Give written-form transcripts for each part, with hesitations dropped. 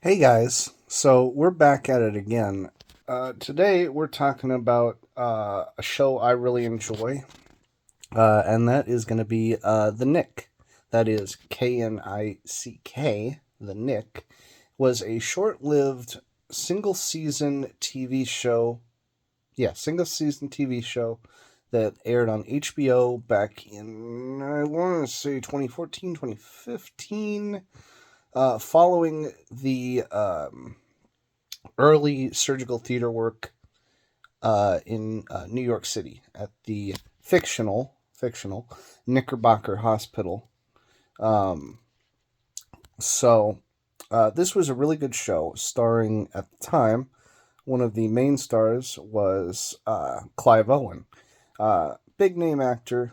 Hey guys, so we're back at it again. Today we're talking about a show I really enjoy, and that is going to be The Knick. That is Knick. The Knick was a short lived single season TV show. Yeah, single season TV show that aired on HBO back in, I want to say 2014, 2015, following the early surgical theater work in New York City at the fictional Knickerbocker Hospital. Um, so this was a really good show, starring at the time one of the main stars was Clive Owen, big name actor.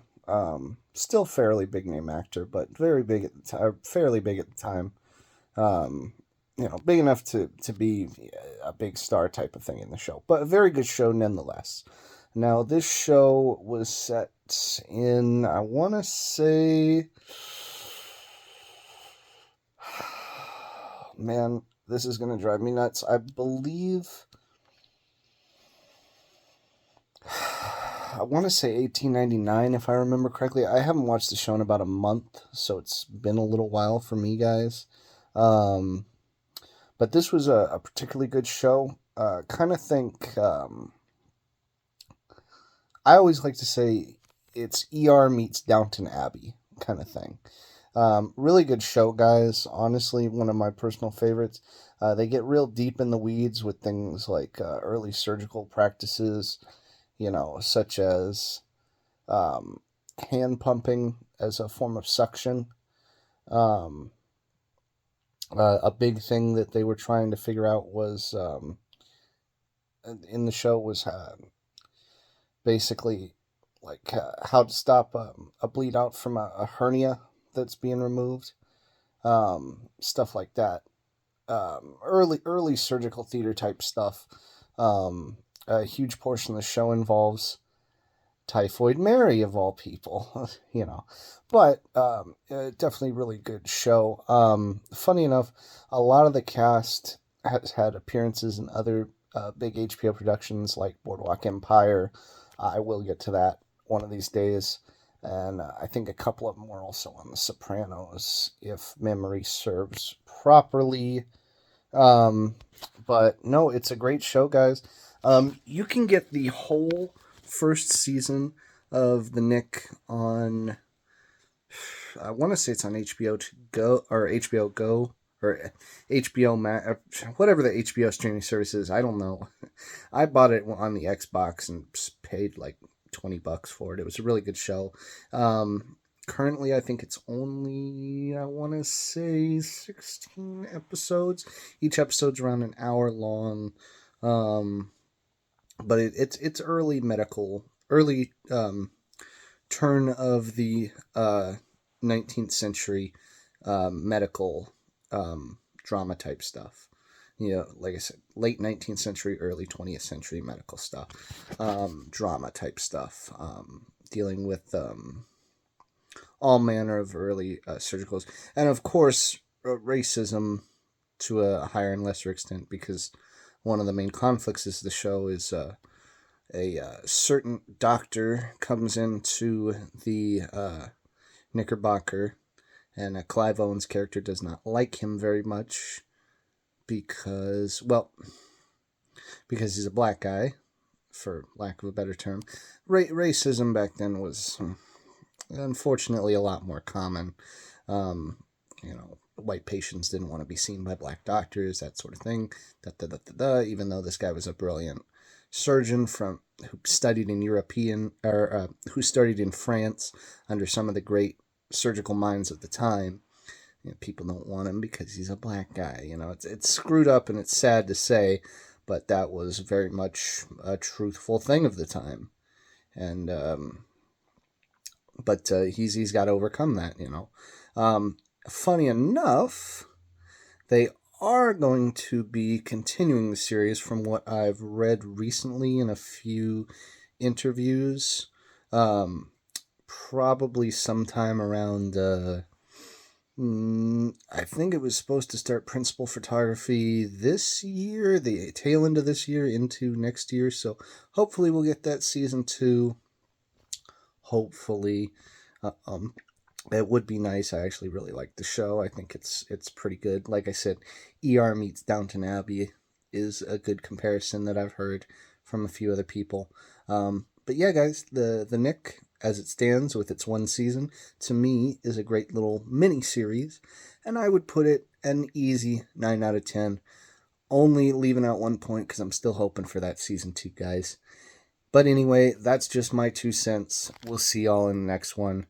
Still fairly big name actor, but very big at the time, fairly big at the time. Um, big enough to be a big star type of thing in the show, but a very good show nonetheless. Now, this show was set in, I want to say, man, this is going to drive me nuts. I believe, I want to say 1899, if I remember correctly. I haven't watched the show in about a month, so it's been a little while for me, guys. Um, But this was a particularly good show. Kind of think, I always like to say it's ER meets Downton Abbey kind of thing. Really good show, guys. Honestly, one of my personal favorites. They get real deep in the weeds with things like early surgical practices, such as um, hand pumping as a form of suction. Um, a big thing that they were trying to figure out was in the show was basically like how to stop a bleed out from a hernia that's being removed, stuff like that. Early surgical theater type stuff. A huge portion of the show involves Typhoid Mary of all people, But definitely really good show. Funny enough, a lot of the cast has had appearances in other big HBO productions like Boardwalk Empire. I will get to that one of these days. And I think a couple of them were also on The Sopranos, if memory serves properly. Um, but no, it's a great show, guys. You can get the whole first season of The Knick on, I want to say it's on HBO to go or HBO Go or HBO Max, whatever the HBO streaming service is. I don't know. I bought it on the Xbox and paid like $20 for it. It was a really good show. Currently, I think it's only, I want to say 16 episodes. Each episode's around an hour long. Um, but it's early turn of the 19th century medical drama type stuff. Like I said, late 19th century, early 20th century medical stuff, drama type stuff, dealing with all manner of early surgicals, and of course racism to a higher and lesser extent, because one of the main conflicts is the show is a certain doctor comes into the Knickerbocker, and Clive Owen's character does not like him very much because, well, because he's a black guy, for lack of a better term. Racism back then was unfortunately a lot more common. White patients didn't want to be seen by black doctors, that sort of thing. Even though this guy was a brilliant surgeon who studied in who studied in France under some of the great surgical minds of the time. People don't want him because he's a black guy. It's screwed up and it's sad to say, but that was very much a truthful thing of the time. And but he's got to overcome that. Funny enough, they are going to be continuing the series from what I've read recently in a few interviews. Probably sometime around I think it was supposed to start principal photography this year, the tail end of this year into next year. So hopefully we'll get that season 2. Hopefully, uh, um, it would be nice. I actually really like the show. I think it's pretty good. Like I said, ER meets Downton Abbey is a good comparison that I've heard from a few other people. But yeah, guys, the Knick, as it stands with its 1 season, to me is a great little mini series, and I would put it an easy 9 out of 10. Only leaving out 1 point because I'm still hoping for that season 2, guys. But anyway, that's just my 2 cents. We'll see y'all in the next one.